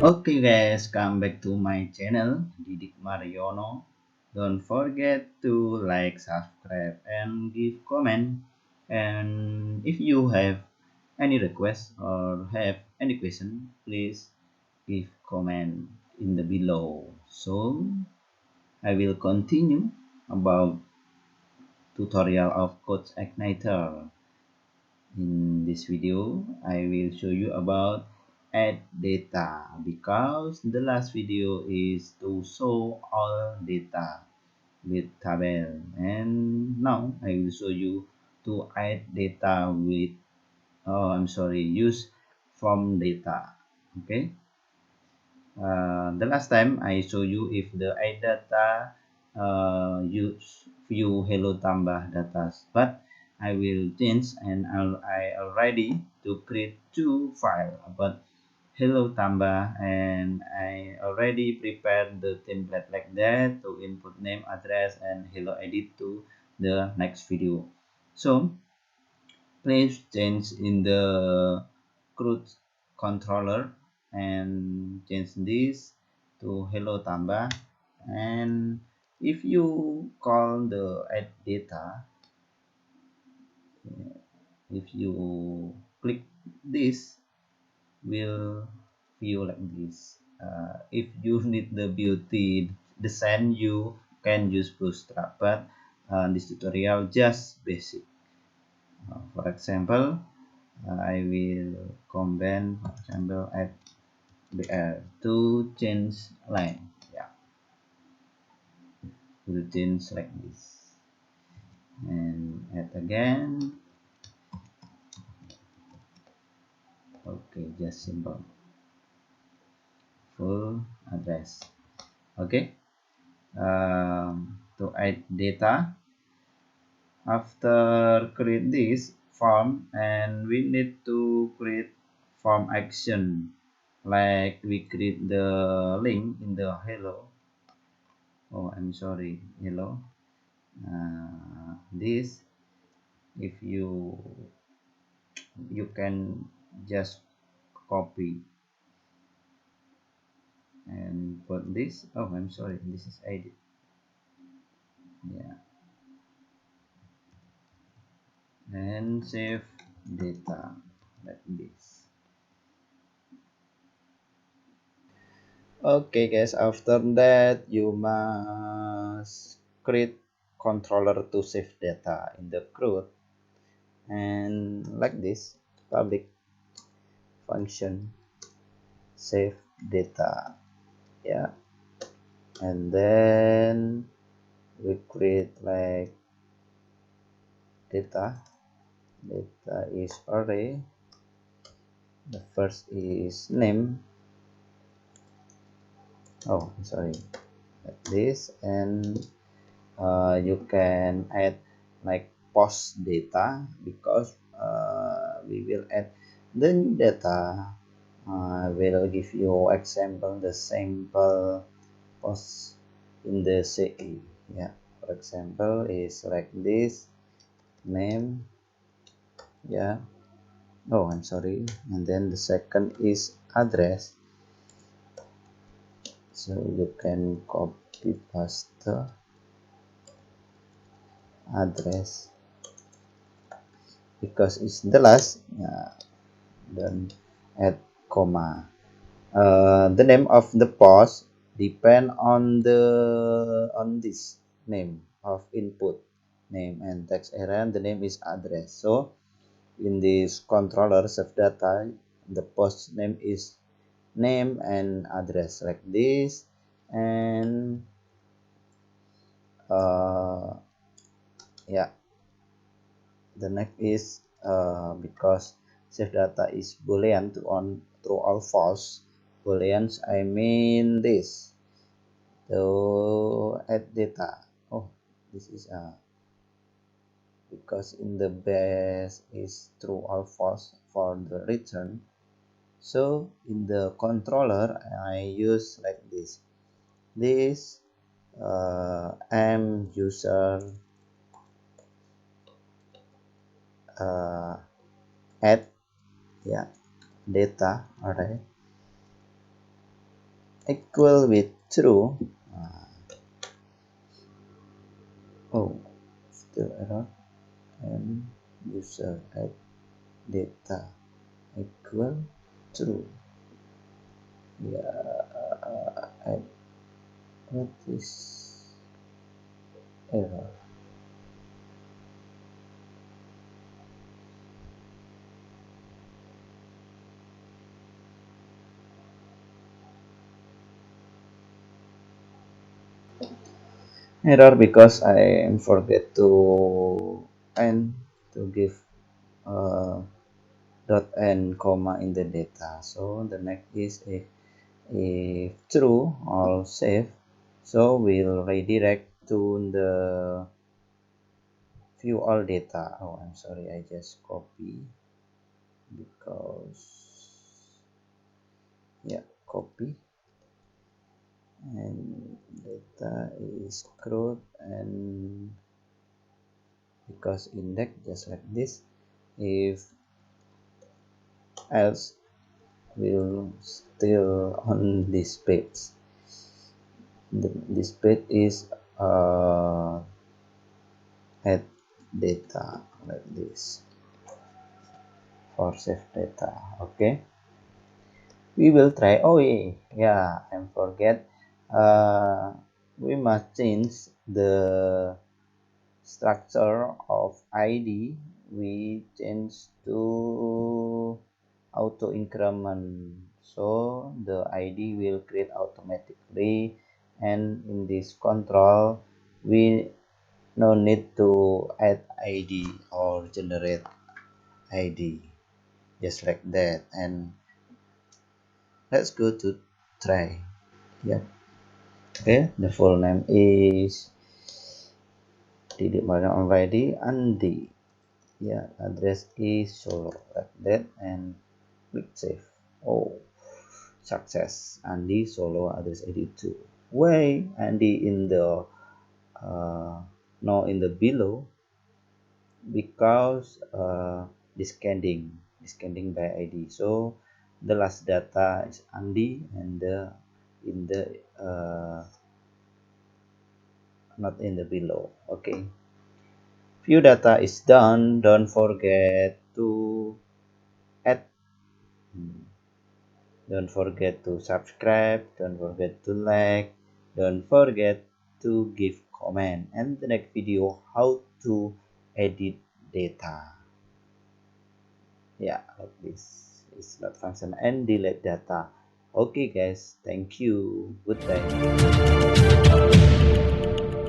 Okay guys, come back to my channel Didik Mariono. Don't forget to like, subscribe, and give comment. And if you have any request or have any question, please give comment in the below. So I will continue about tutorial of Code Igniter. In this video, I will show you about add data because the last video is to show all data with table, and now I will show you to add data with use from data. Okay. The last time I show you if the add data use view hello tambah data, but I will change and I already to create two files about hello tambah, and I already prepared the template like that to input name, address, and hello edit to the next video. So please change in the CRUD controller and change this to hello tambah. And if you call the add data, if you click this, will view like this. If you need the beauty design, you can use bootstrap, but this tutorial just basic. For example, I will combine, for example, add BR to change line. Yeah, will change like this, and add again. Okay, just simple full address. Okay, to add data, after create this form, and we need to create form action, like we create the link in the hello. Oh, I'm sorry, hello. This, if you can just copy and put this. Oh, I'm sorry, this is edit. Yeah, and save data like this. Okay guys, after that you must create controller to save data in the CRUD, and like this, public function save data. Yeah, and then we create like data is array. The first is name. Oh, sorry, like this. And you can add like post data, because we will add the new data. I will give you example, the sample post in the CE. Yeah, for example is like this, name. Yeah, oh, I'm sorry. And then the second is address, so you can copy paste the address because it's the last. Yeah, then add comma. The name of the post depend on this name of input, name and text area, and the name is address. So in this controller save data, the post name is name and address like this. And yeah, the next is because save data is boolean to on true or false. Booleans, I mean this, to add data. Oh, this is because in the base is true or false for the return. So in the controller I use like this. This m user add, yeah, data array, equal with true. Oh, still error. And user add data equal true. Yeah, add what is error? Error because I forget to and to give dot and comma in the data. So the next is if true or safe, so we'll redirect to the view all data. Oh, I'm sorry, I just copy because yeah, copy and data is CRUD and because index just like this. If else will still on this page. This page is add data like this for save data. Okay, we will try. Oh yeah, I forget. We must change the structure of ID. We change to auto increment, so the ID will create automatically, and in this control we no need to add ID or generate ID, just like that. And let's go to try. Yeah, okay, the full name is Didik Mariam Already Andi. Yeah, address is Solo like that, and click save. Oh, success. Andi Solo address 82. Why Andi in the no in the below? Because descending by ID. So the last data is Andi and the in the not in the below. Okay. View data is done. Don't forget to add. Don't forget to subscribe. Don't forget to like. Don't forget to give comment. And the next video how to edit data. Yeah, like this. It's not function and delete data. Okay guys, thank you. Goodbye.